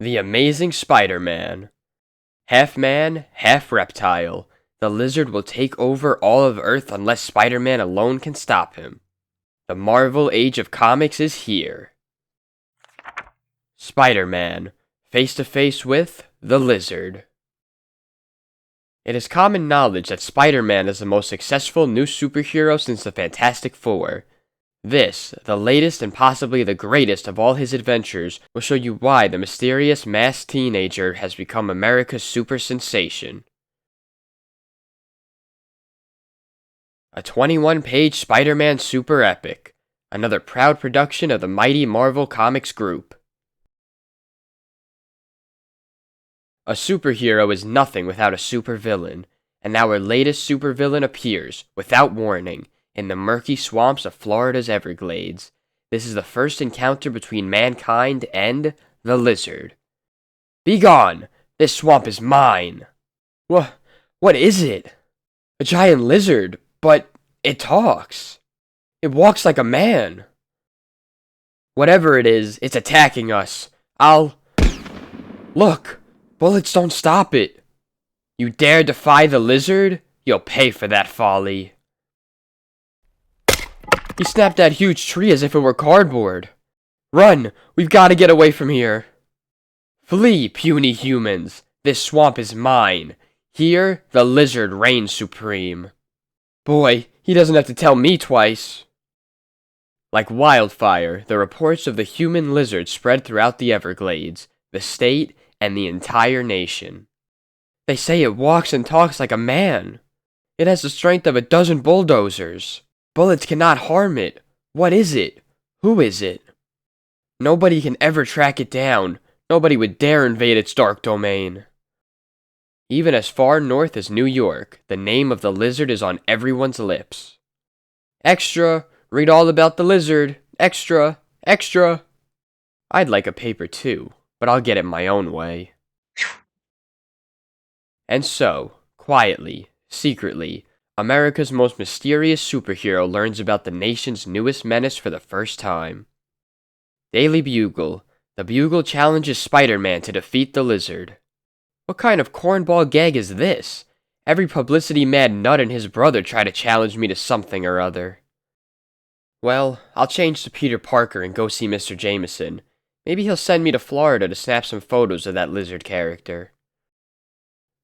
The Amazing Spider-Man. Half man, half reptile. The lizard will take over all of Earth unless Spider-Man alone can stop him. The Marvel Age of Comics is here. Spider-Man, face to face with the Lizard. It is common knowledge that Spider-Man is the most successful new superhero since the Fantastic Four. This, the latest and possibly the greatest of all his adventures, will show you why the mysterious masked teenager has become America's super sensation. A 21-page Spider-Man super epic, another proud production of the mighty Marvel Comics group. A superhero is nothing without a supervillain, and our latest supervillain appears, without warning, in the murky swamps of Florida's Everglades. This is the first encounter between mankind and the Lizard. Begone! This swamp is mine! What is it? A giant lizard, but it talks. It walks like a man. Whatever it is, it's attacking us. Look! Bullets don't stop it. You dare defy the lizard? You'll pay for that folly. He snapped that huge tree as if it were cardboard. Run! We've got to get away from here. Flee, puny humans. This swamp is mine. Here, the lizard reigns supreme. Boy, he doesn't have to tell me twice. Like wildfire, the reports of the human lizard spread throughout the Everglades, the state, and the entire nation. They say it walks and talks like a man. It has the strength of a dozen bulldozers. Bullets cannot harm it. What is it? Who is it? Nobody can ever track it down. Nobody would dare invade its dark domain. Even as far north as New York, the name of the lizard is on everyone's lips. Extra! Read all about the lizard! Extra! Extra! I'd like a paper too, but I'll get it my own way. And so, quietly, secretly, America's most mysterious superhero learns about the nation's newest menace for the first time. Daily Bugle. The Bugle challenges Spider-Man to defeat the lizard. What kind of cornball gag is this? Every publicity-mad nut and his brother try to challenge me to something or other. Well, I'll change to Peter Parker and go see Mr. Jameson. Maybe he'll send me to Florida to snap some photos of that lizard character.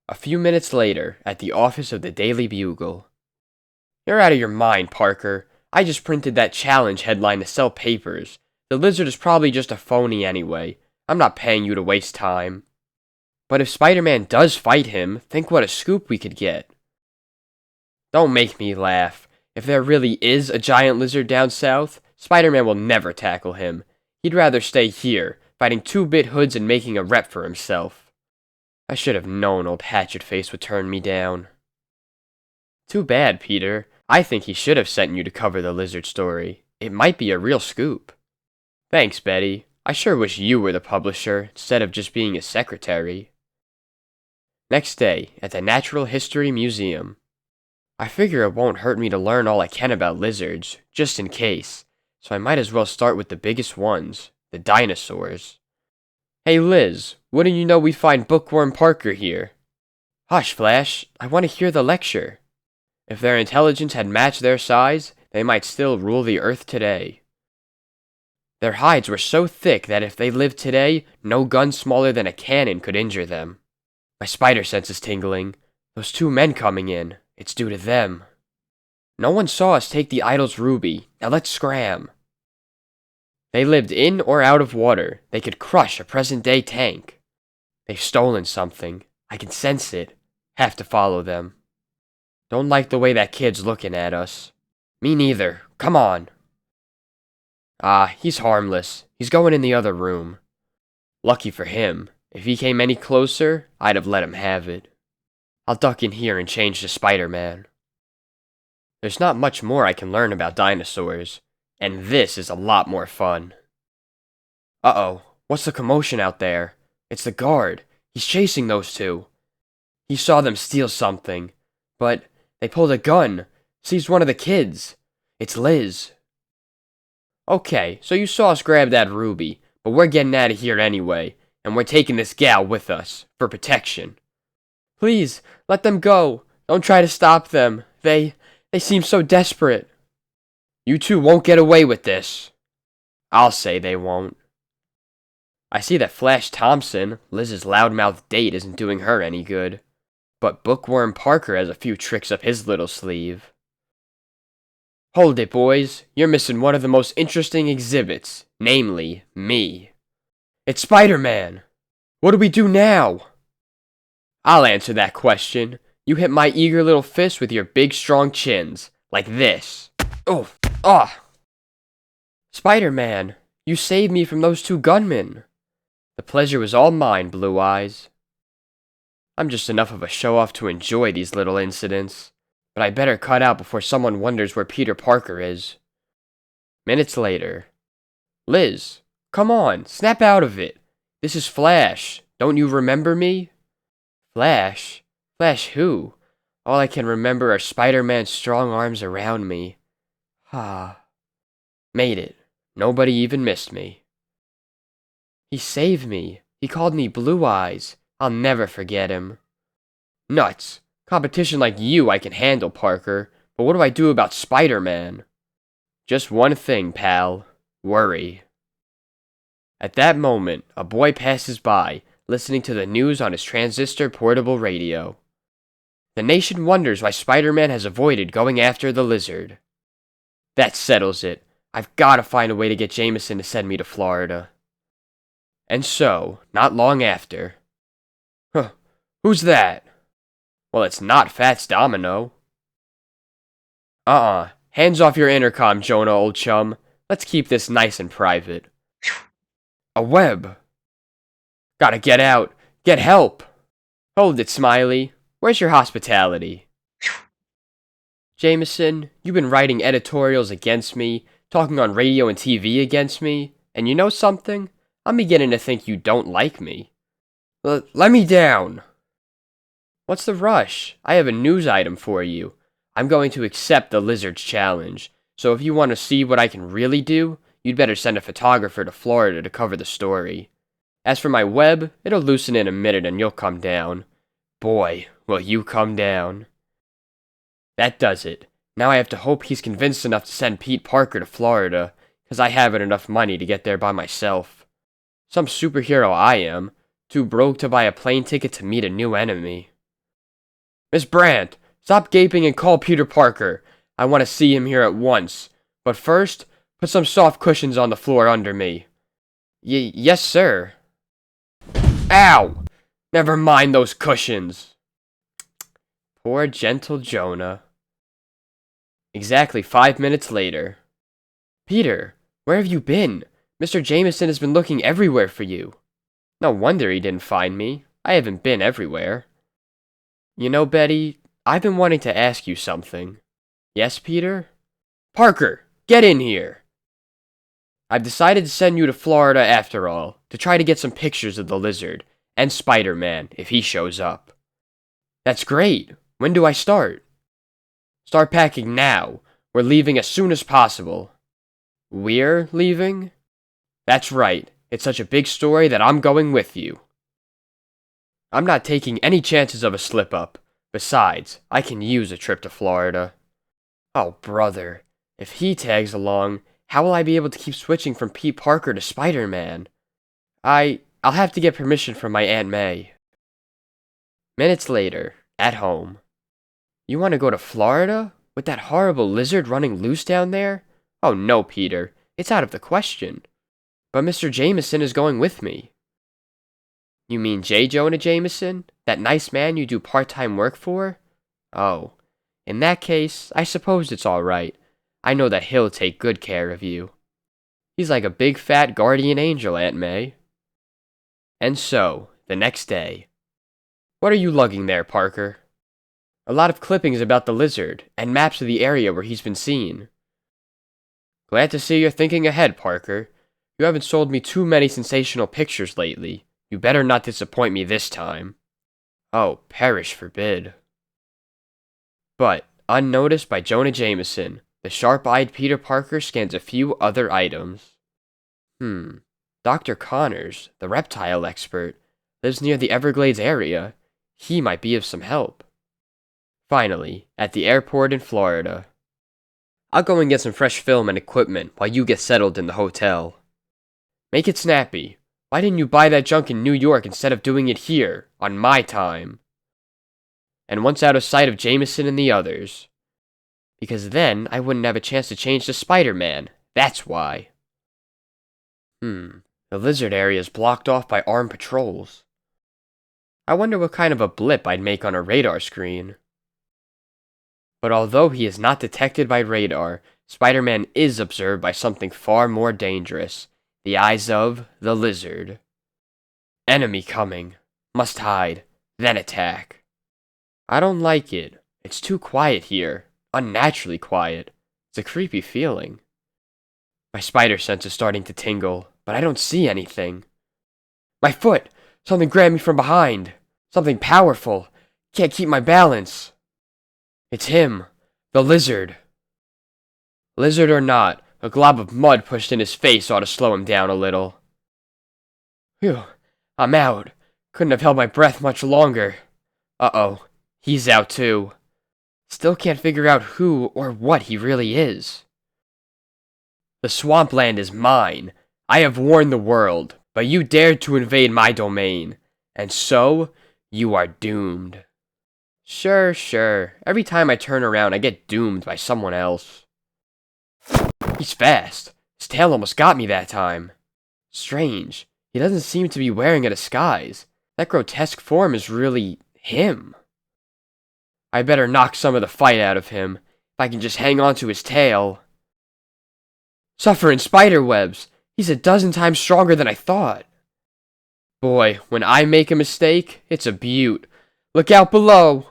A few minutes later, at the office of the Daily Bugle. You're out of your mind, Parker. I just printed that challenge headline to sell papers. The lizard is probably just a phony anyway. I'm not paying you to waste time. But if Spider-Man does fight him, think what a scoop we could get. Don't make me laugh. If there really is a giant lizard down south, Spider-Man will never tackle him. He'd rather stay here, fighting 2-bit hoods and making a rep for himself. I should have known old Hatchet-Face would turn me down. Too bad, Peter. I think he should have sent you to cover the lizard story. It might be a real scoop. Thanks, Betty. I sure wish you were the publisher, instead of just being a secretary. Next day, at the Natural History Museum. I figure it won't hurt me to learn all I can about lizards, just in case, so I might as well start with the biggest ones, the dinosaurs. Hey Liz, wouldn't you know we'd find Bookworm Parker here? Hush, Flash, I want to hear the lecture. If their intelligence had matched their size, they might still rule the Earth today. Their hides were so thick that if they lived today, no gun smaller than a cannon could injure them. My spider sense is tingling. Those 2 men coming in, it's due to them. No one saw us take the idol's ruby, now let's scram. They lived in or out of water. They could crush a present-day tank. They've stolen something. I can sense it. Have to follow them. Don't like the way that kid's looking at us. Me neither. Come on. He's harmless. He's going in the other room. Lucky for him. If he came any closer, I'd have let him have it. I'll duck in here and change to Spider-Man. There's not much more I can learn about dinosaurs. And this is a lot more fun. Uh-oh, what's the commotion out there? It's the guard. He's chasing those 2. He saw them steal something. But they pulled a gun. Seized one of the kids. It's Liz. Okay, so you saw us grab that ruby, but we're getting out of here anyway. and we're taking this gal with us, for protection. Please, let them go. Don't try to stop them. They seem so desperate. You two won't get away with this. I'll say they won't. I see that Flash Thompson, Liz's loudmouth date, isn't doing her any good. But Bookworm Parker has a few tricks up his little sleeve. Hold it, boys. You're missing one of the most interesting exhibits, namely, me. It's Spider-Man. What do we do now? I'll answer that question. You hit my eager little fist with your big strong chins, like this. Oh, ah! Spider-Man, you saved me from those two gunmen. The pleasure was all mine, Blue Eyes. I'm just enough of a show-off to enjoy these little incidents, but I better cut out before someone wonders where Peter Parker is. Minutes later. Liz, come on, snap out of it. This is Flash. Don't you remember me? Flash? Flash who? All I can remember are Spider-Man's strong arms around me. Made it. Nobody even missed me. He saved me. He called me Blue Eyes. I'll never forget him. Nuts. Competition like you I can handle, Parker. But what do I do about Spider-Man? Just one thing, pal. Worry. At that moment, a boy passes by, listening to the news on his transistor portable radio. The nation wonders why Spider-Man has avoided going after the lizard. That settles it. I've got to find a way to get Jameson to send me to Florida. And so, not long after... Who's that? Well, it's not Fats Domino. Hands off your intercom, Jonah, old chum. Let's keep this nice and private. A web. Gotta get out. Get help. Hold it, Smiley. Where's your hospitality? Jameson, you've been writing editorials against me, talking on radio and TV against me, and you know something? I'm beginning to think you don't like me. Let me down. What's the rush? I have a news item for you. I'm going to accept the Lizard's challenge, so if you want to see what I can really do, you'd better send a photographer to Florida to cover the story. As for my web, it'll loosen in a minute and you'll come down. Boy, will you come down. That does it. Now I have to hope he's convinced enough to send Pete Parker to Florida, because I haven't enough money to get there by myself. Some superhero I am, too broke to buy a plane ticket to meet a new enemy. Miss Brandt, stop gaping and call Peter Parker. I want to see him here at once. But first, put some soft cushions on the floor under me. Yes, sir. Ow! Never mind those cushions. Poor gentle Jonah. Exactly 5 minutes later. Peter, where have you been? Mr. Jameson has been looking everywhere for you. No wonder he didn't find me. I haven't been everywhere. You know, Betty, I've been wanting to ask you something. Yes, Peter? Parker, get in here! I've decided to send you to Florida after all, to try to get some pictures of the lizard, and Spider-Man, if he shows up. That's great. When do I start? Start packing now. We're leaving as soon as possible. We're leaving? That's right. It's such a big story that I'm going with you. I'm not taking any chances of a slip-up. Besides, I can use a trip to Florida. Oh, brother. If he tags along, how will I be able to keep switching from Pete Parker to Spider-Man? I'll have to get permission from my Aunt May. Minutes later, at home. You want to go to Florida? With that horrible lizard running loose down there? Oh no, Peter. It's out of the question. But Mr. Jameson is going with me. You mean J. Jonah Jameson? That nice man you do part-time work for? Oh. In that case, I suppose it's all right. I know that he'll take good care of you. He's like a big fat guardian angel, Aunt May. And so, the next day. What are you lugging there, Parker? A lot of clippings about the lizard, and maps of the area where he's been seen. Glad to see you're thinking ahead, Parker. You haven't sold me too many sensational pictures lately. You better not disappoint me this time. Oh, perish forbid. But, unnoticed by Jonah Jameson, the sharp-eyed Peter Parker scans a few other items. The Dr. Connors, the reptile expert, lives near the Everglades area. He might be of some help. Finally, at the airport in Florida. I'll go and get some fresh film and equipment while you get settled in the hotel. Make it snappy. Why didn't you buy that junk in New York instead of doing it here, on my time? And once out of sight of Jameson and the others. Because then I wouldn't have a chance to change to Spider-Man. That's why. The lizard area is blocked off by armed patrols. I wonder what kind of a blip I'd make on a radar screen. But although he is not detected by radar, Spider-Man is observed by something far more dangerous. The eyes of the lizard. Enemy coming. Must hide. Then attack. I don't like it. It's too quiet here. Unnaturally quiet. It's a creepy feeling. My spider sense is starting to tingle, but I don't see anything. My foot! Something grabbed me from behind. Something powerful. Can't keep my balance. It's him. The lizard. Lizard or not, a glob of mud pushed in his face ought to slow him down a little. Phew. I'm out. Couldn't have held my breath much longer. Uh-oh. He's out too. Still can't figure out who or what he really is. The swampland is mine. I have warned the world, but you dared to invade my domain. And so, you are doomed. Sure. Every time I turn around, I get doomed by someone else. He's fast. His tail almost got me that time. Strange. He doesn't seem to be wearing a disguise. That grotesque form is really him. I better knock some of the fight out of him. If I can just hang on to his tail. Suffering spider webs. He's a dozen times stronger than I thought. Boy, when I make a mistake, it's a beaut. Look out below.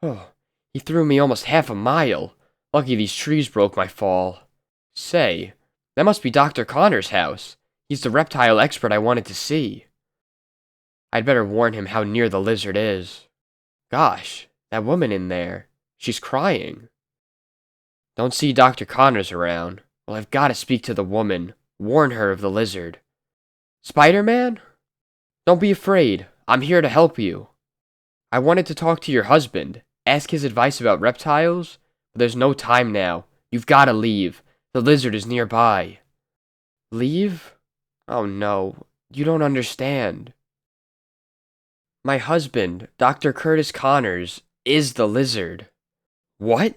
Oh, he threw me almost half a mile. Lucky these trees broke my fall. Say, that must be Dr. Connors' house. He's the reptile expert I wanted to see. I'd better warn him how near the lizard is. Gosh, that woman in there. She's crying. Don't see Dr. Connors around. Well, I've got to speak to the woman. Warn her of the lizard. Spider-Man? Don't be afraid. I'm here to help you. I wanted to talk to your husband. Ask his advice about reptiles. But there's no time now. You've got to leave. The lizard is nearby. Leave? Oh no. You don't understand. My husband, Dr. Curtis Connors, is the lizard. What?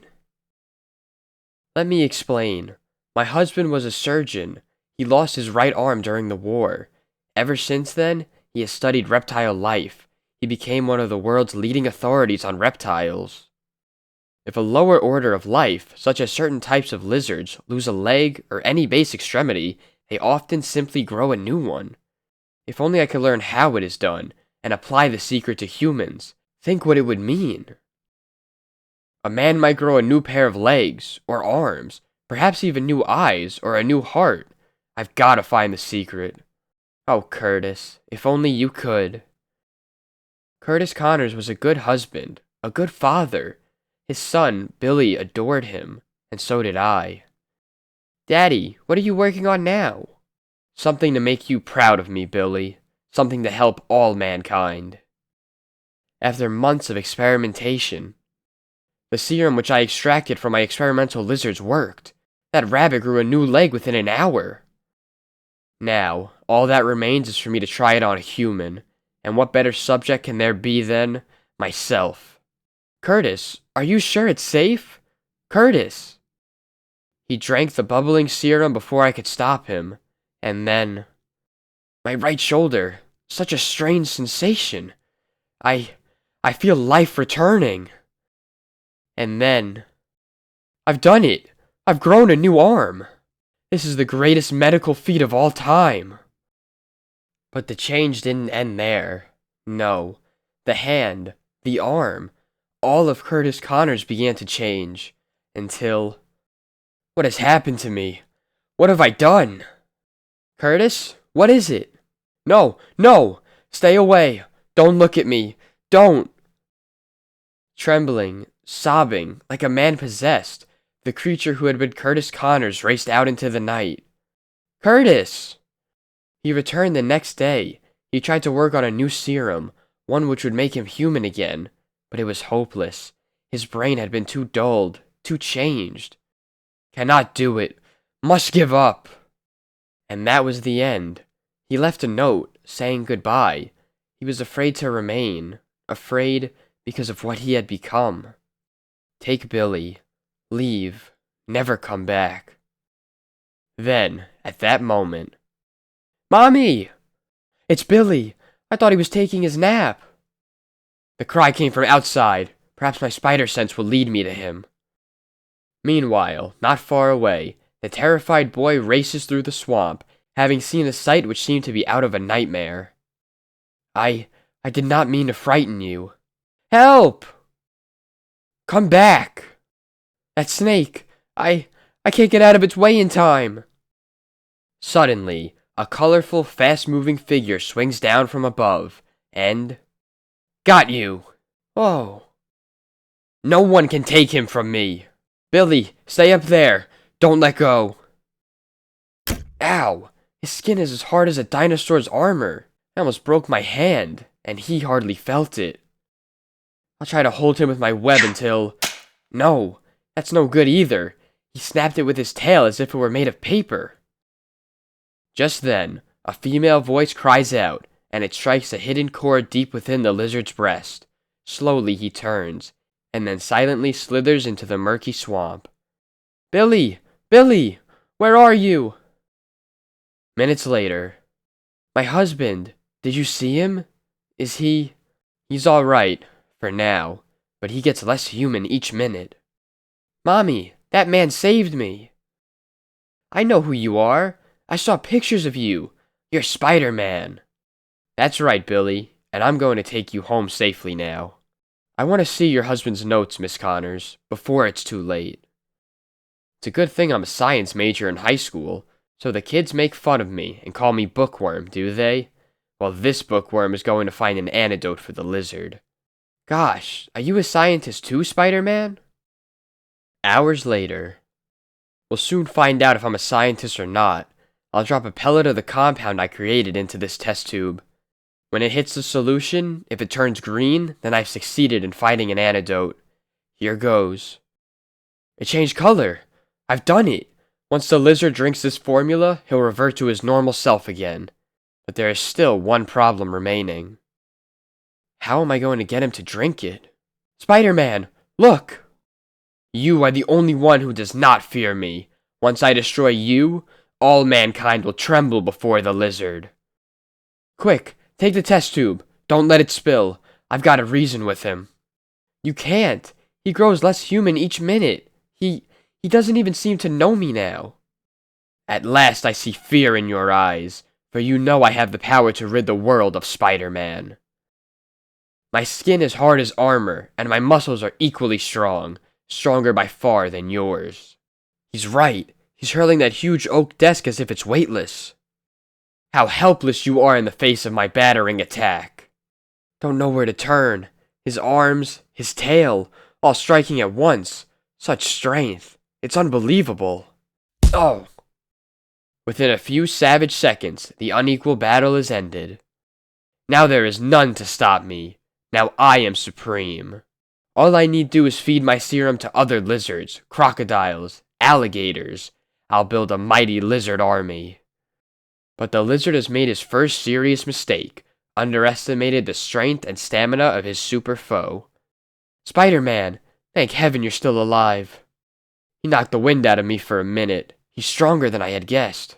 Let me explain. My husband was a surgeon. He lost his right arm during the war. Ever since then, he has studied reptile life. He became one of the world's leading authorities on reptiles. If a lower order of life, such as certain types of lizards, lose a leg or any base extremity, they often simply grow a new one. If only I could learn how it is done, and apply the secret to humans. Think what it would mean. A man might grow a new pair of legs, or arms, perhaps even new eyes, or a new heart. I've got to find the secret. Oh, Curtis, if only you could. Curtis Connors was a good husband, a good father. His son, Billy, adored him, and so did I. Daddy, what are you working on now? Something to make you proud of me, Billy. Something to help all mankind. After months of experimentation, the serum which I extracted from my experimental lizards worked. That rabbit grew a new leg within an hour. Now, all that remains is for me to try it on a human. And what better subject can there be than myself? Curtis, are you sure it's safe? Curtis! He drank the bubbling serum before I could stop him. And then... my right shoulder. Such a strange sensation. I feel life returning. And then... I've done it! I've grown a new arm! This is the greatest medical feat of all time. But the change didn't end there. No. The hand, the arm, all of Curtis Connors began to change. Until... what has happened to me? What have I done? Curtis, what is it? No! Stay away! Don't look at me! Don't! Trembling, sobbing, like a man possessed, the creature who had been Curtis Connors raced out into the night. Curtis! He returned the next day. He tried to work on a new serum, one which would make him human again, but it was hopeless. His brain had been too dulled, too changed. Cannot do it. Must give up. And that was the end. He left a note, saying goodbye. He was afraid to remain, afraid because of what he had become. Take Billy. Leave. Never come back. Then, at that moment, Mommy! It's Billy! I thought he was taking his nap. The cry came from outside. Perhaps my spider sense will lead me to him. Meanwhile, not far away, the terrified boy races through the swamp, having seen a sight which seemed to be out of a nightmare. I did not mean to frighten you. Help! Come back! That snake! I can't get out of its way in time! Suddenly, a colorful, fast-moving figure swings down from above, and... Got you! Oh. No one can take him from me! Billy, stay up there! Don't let go! Ow! His skin is as hard as a dinosaur's armor. I almost broke my hand, and he hardly felt it. I'll try to hold him with my web until... No, that's no good either. He snapped it with his tail as if it were made of paper. Just then, a female voice cries out, and it strikes a hidden chord deep within the lizard's breast. Slowly he turns, and then silently slithers into the murky swamp. Billy! Billy! Where are you? Minutes later. My husband! Did you see him? Is he... He's all right, for now, but he gets less human each minute. Mommy, that man saved me. I know who you are. I saw pictures of you. You're Spider-Man. That's right, Billy, and I'm going to take you home safely now. I want to see your husband's notes, Miss Connors, before it's too late. It's a good thing I'm a science major in high school, so the kids make fun of me and call me Bookworm, do they? Well, this bookworm is going to find an antidote for the lizard. Gosh, are you a scientist too, Spider-Man? Hours later. We'll soon find out if I'm a scientist or not. I'll drop a pellet of the compound I created into this test tube. When it hits the solution, if it turns green, then I've succeeded in finding an antidote. Here goes. It changed color. I've done it. Once the lizard drinks this formula, he'll revert to his normal self again. But there is still one problem remaining. How am I going to get him to drink it? Spider-Man, look! You are the only one who does not fear me. Once I destroy you, all mankind will tremble before the lizard. Quick, take the test tube. Don't let it spill. I've got to reason with him. You can't. He grows less human each minute. He doesn't even seem to know me now. At last I see fear in your eyes, for you know I have the power to rid the world of Spider-Man. My skin is hard as armor, and my muscles are equally strong, stronger by far than yours. He's right. He's hurling that huge oak desk as if it's weightless. How helpless you are in the face of my battering attack. Don't know where to turn. His arms, his tail, all striking at once. Such strength. It's unbelievable. Oh! Within a few savage seconds, the unequal battle is ended. Now there is none to stop me. Now I am supreme. All I need do is feed my serum to other lizards, crocodiles, alligators. I'll build a mighty lizard army. But the lizard has made his first serious mistake, underestimated the strength and stamina of his super foe. Spider-Man, thank heaven you're still alive. He knocked the wind out of me for a minute. He's stronger than I had guessed.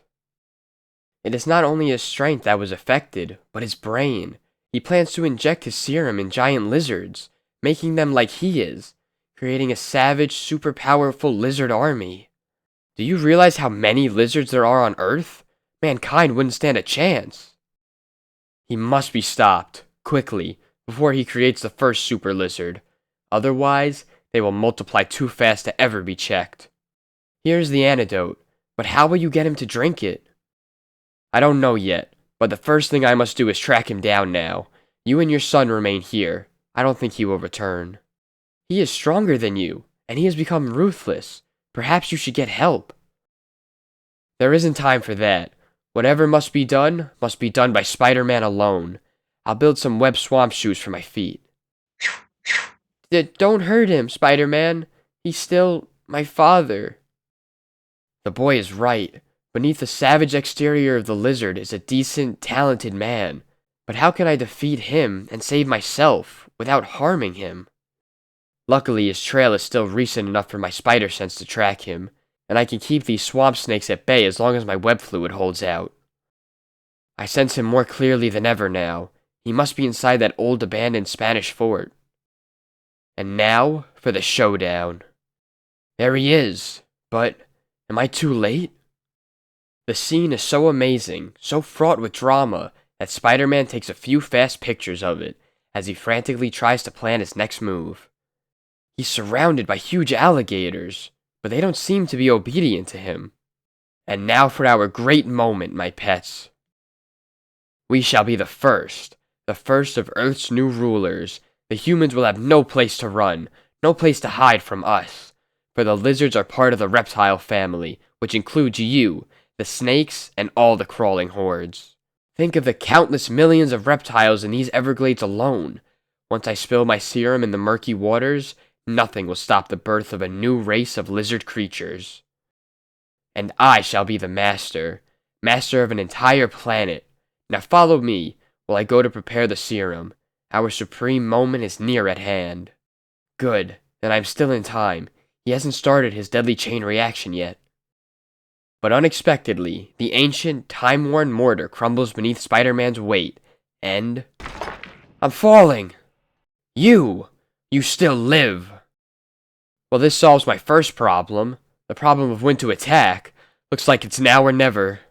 It is not only his strength that was affected, but his brain. He plans to inject his serum in giant lizards, making them like he is, creating a savage, super powerful lizard army. Do you realize how many lizards there are on Earth? Mankind wouldn't stand a chance. He must be stopped, quickly, before he creates the first super lizard. Otherwise, they will multiply too fast to ever be checked. Here's the antidote, but how will you get him to drink it? I don't know yet, but the first thing I must do is track him down now. You and your son remain here. I don't think he will return. He is stronger than you, and he has become ruthless. Perhaps you should get help. There isn't time for that. Whatever must be done by Spider-Man alone. I'll build some web swamp shoes for my feet. Don't hurt him, Spider-Man. He's still my father. The boy is right. Beneath the savage exterior of the lizard is a decent, talented man. But how can I defeat him and save myself without harming him? Luckily, his trail is still recent enough for my spider sense to track him, and I can keep these swamp snakes at bay as long as my web fluid holds out. I sense him more clearly than ever now. He must be inside that old abandoned Spanish fort. And now for the showdown. There he is, but am I too late? The scene is so amazing, so fraught with drama, that Spider-Man takes a few fast pictures of it as he frantically tries to plan his next move. He's surrounded by huge alligators, but they don't seem to be obedient to him. And now for our great moment, my pets. We shall be the first of Earth's new rulers. The humans will have no place to run, no place to hide from us, for the lizards are part of the reptile family, which includes you, the snakes, and all the crawling hordes. Think of the countless millions of reptiles in these Everglades alone. Once I spill my serum in the murky waters, nothing will stop the birth of a new race of lizard creatures. And I shall be the master of an entire planet. Now follow me while I go to prepare the serum. Our supreme moment is near at hand. Good, then I'm still in time. He hasn't started his deadly chain reaction yet. But unexpectedly, the ancient, time-worn mortar crumbles beneath Spider-Man's weight, and... I'm falling! You still live! Well, this solves my first problem, the problem of when to attack. Looks like it's now or never.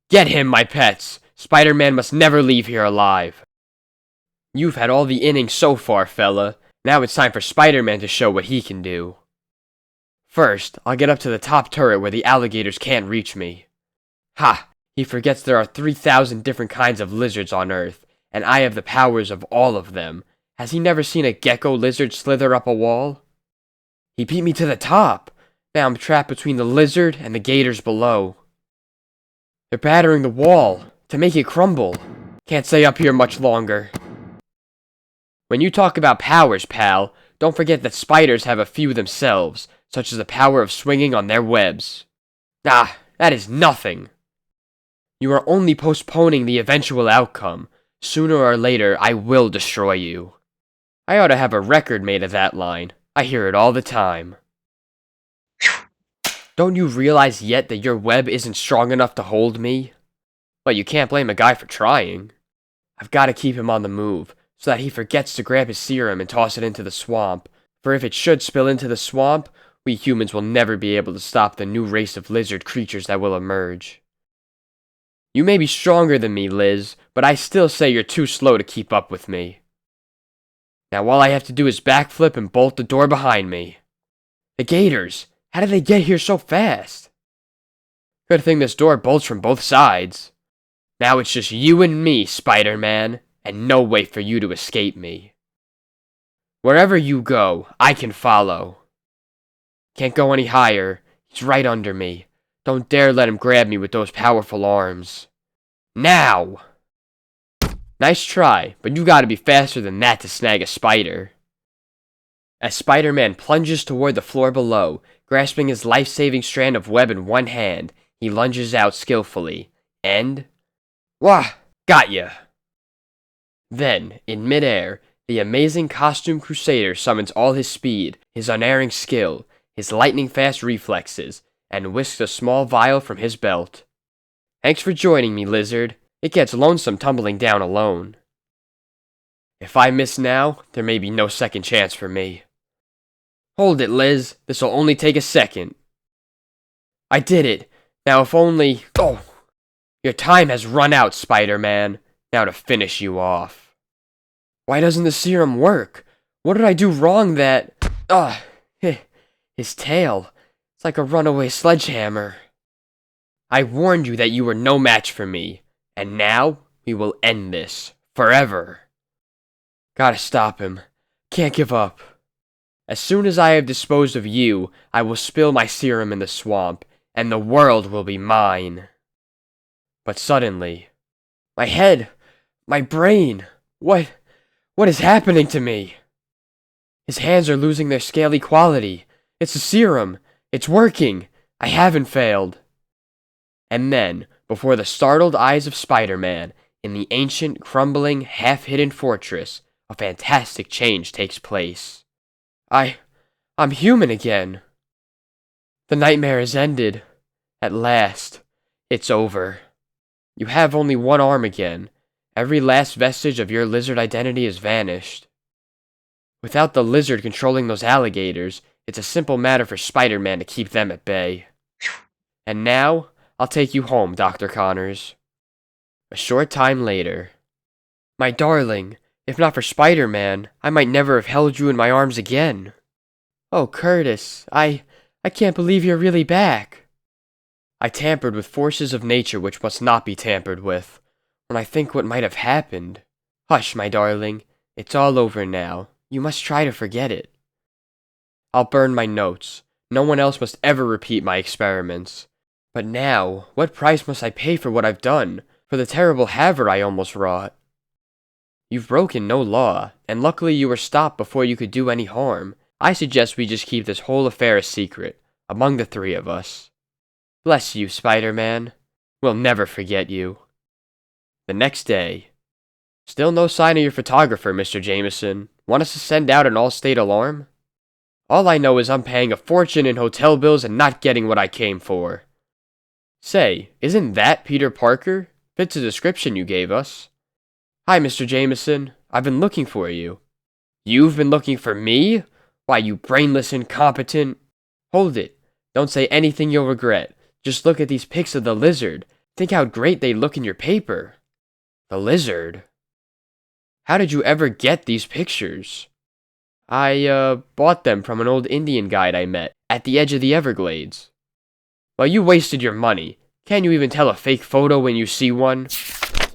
Get him, my pets! Spider-Man must never leave here alive. You've had all the innings so far, fella. Now it's time for Spider-Man to show what he can do. First, I'll get up to the top turret where the alligators can't reach me. Ha! He forgets there are 3,000 different kinds of lizards on Earth, and I have the powers of all of them. Has he never seen a gecko lizard slither up a wall? He beat me to the top. Now I'm trapped between the lizard and the gators below. They're battering the wall to make it crumble. Can't stay up here much longer. When you talk about powers, pal, don't forget that spiders have a few themselves, such as the power of swinging on their webs. Ah, that is nothing. You are only postponing the eventual outcome. Sooner or later, I will destroy you. I ought to have a record made of that line. I hear it all the time. Don't you realize yet that your web isn't strong enough to hold me? Well, you can't blame a guy for trying. I've got to keep him on the move, so that he forgets to grab his serum and toss it into the swamp. For if it should spill into the swamp, we humans will never be able to stop the new race of lizard creatures that will emerge. You may be stronger than me, Liz, but I still say you're too slow to keep up with me. Now all I have to do is backflip and bolt the door behind me. The gators! How did they get here so fast? Good thing this door bolts from both sides. Now it's just you and me, Spider-Man, and no way for you to escape me. Wherever you go, I can follow. Can't go any higher. He's right under me. Don't dare let him grab me with those powerful arms. Now! Nice try, but you gotta be faster than that to snag a spider. As Spider-Man plunges toward the floor below, grasping his life-saving strand of web in one hand, he lunges out skillfully, and... Wah! Got ya! Then, in midair, the amazing costume crusader summons all his speed, his unerring skill, his lightning-fast reflexes, and whisks a small vial from his belt. Thanks for joining me, Lizard. It gets lonesome tumbling down alone. If I miss now, there may be no second chance for me. Hold it, Liz. This'll only take a second. I did it. Now if only... Oh! Your time has run out, Spider-Man. Now to finish you off. Why doesn't the serum work? What did I do wrong that... His tail. It's like a runaway sledgehammer. I warned you that you were no match for me. And now, we will end this. Forever. Gotta stop him. Can't give up. As soon as I have disposed of you, I will spill my serum in the swamp, and the world will be mine. But suddenly, my head, my brain, what is happening to me? His hands are losing their scaly quality. It's a serum. It's working. I haven't failed. And then, before the startled eyes of Spider-Man, in the ancient, crumbling, half-hidden fortress, a fantastic change takes place. I'm human again. The nightmare has ended. At last, it's over. You have only one arm again. Every last vestige of your lizard identity has vanished. Without the lizard controlling those alligators, it's a simple matter for Spider-Man to keep them at bay. And now, I'll take you home, Dr. Connors. A short time later. My darling, if not for Spider-Man, I might never have held you in my arms again. Oh, Curtis, I can't believe you're really back. I tampered with forces of nature which must not be tampered with. When I think what might have happened. Hush, my darling. It's all over now. You must try to forget it. I'll burn my notes. No one else must ever repeat my experiments. But now, what price must I pay for what I've done? For the terrible havoc I almost wrought? You've broken no law, and luckily you were stopped before you could do any harm. I suggest we just keep this whole affair a secret, among the three of us. Bless you, Spider-Man. We'll never forget you. The next day. Still no sign of your photographer, Mr. Jameson. Want us to send out an all-state alarm? All I know is I'm paying a fortune in hotel bills and not getting what I came for. Say, isn't that Peter Parker? Fits the description you gave us. Hi, Mr. Jameson. I've been looking for you. You've been looking for me? Why, you brainless incompetent. Hold it. Don't say anything you'll regret. Just look at these pics of the lizard. Think how great they look in your paper. The lizard? How did you ever get these pictures? I, bought them from an old Indian guide I met at the edge of the Everglades. Well, you wasted your money. Can't you even tell a fake photo when you see one?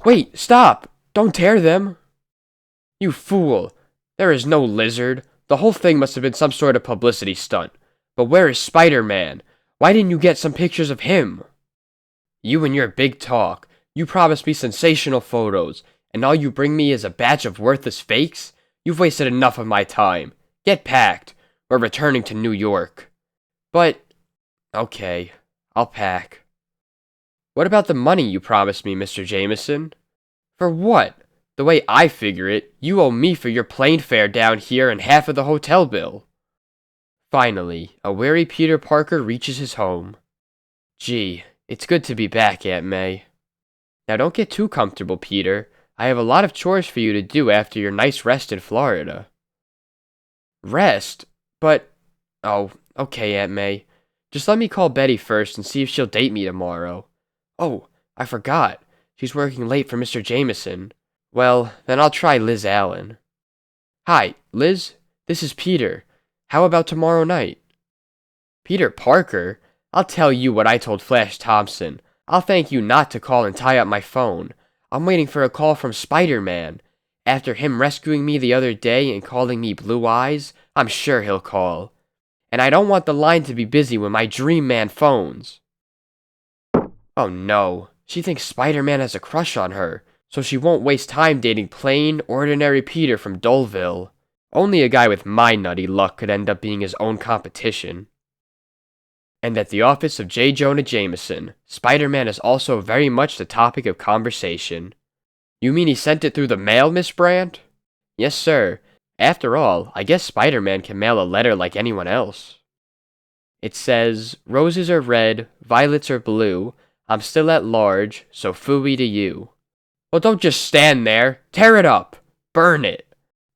Wait, stop! Don't tear them! You fool! There is no lizard. The whole thing must have been some sort of publicity stunt. But where is Spider-Man? Why didn't you get some pictures of him? You and your big talk. You promised me sensational photos, and all you bring me is a batch of worthless fakes? You've wasted enough of my time. Get packed. We're returning to New York. But, okay, I'll pack. What about the money you promised me, Mr. Jameson? For what? The way I figure it, you owe me for your plane fare down here and half of the hotel bill. Finally, a weary Peter Parker reaches his home. Gee, it's good to be back, Aunt May. Now don't get too comfortable, Peter. I have a lot of chores for you to do after your nice rest in Florida. Rest? But... Oh, okay, Aunt May. Just let me call Betty first and see if she'll date me tomorrow. Oh, I forgot. She's working late for Mr. Jameson. Well, then I'll try Liz Allen. Hi, Liz. This is Peter. How about tomorrow night? Peter Parker? I'll tell you what I told Flash Thompson. I'll thank you not to call and tie up my phone. I'm waiting for a call from Spider-Man. After him rescuing me the other day and calling me Blue Eyes, I'm sure he'll call. And I don't want the line to be busy when my Dream Man phones. Oh no, she thinks Spider-Man has a crush on her, so she won't waste time dating plain, ordinary Peter from Doleville. Only a guy with my nutty luck could end up being his own competition. And at the office of J. Jonah Jameson, Spider-Man is also very much the topic of conversation. You mean he sent it through the mail, Miss Brandt? Yes, sir. After all, I guess Spider-Man can mail a letter like anyone else. It says, roses are red, violets are blue, I'm still at large, so phooey to you. Well, don't just stand there. Tear it up. Burn it.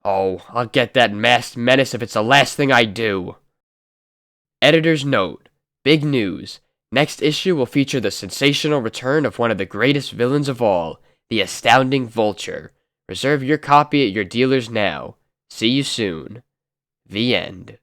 Oh, I'll get that masked menace if it's the last thing I do. Editor's note. Big news. Next issue will feature the sensational return of one of the greatest villains of all, the astounding Vulture. Reserve your copy at your dealers now. See you soon. The end.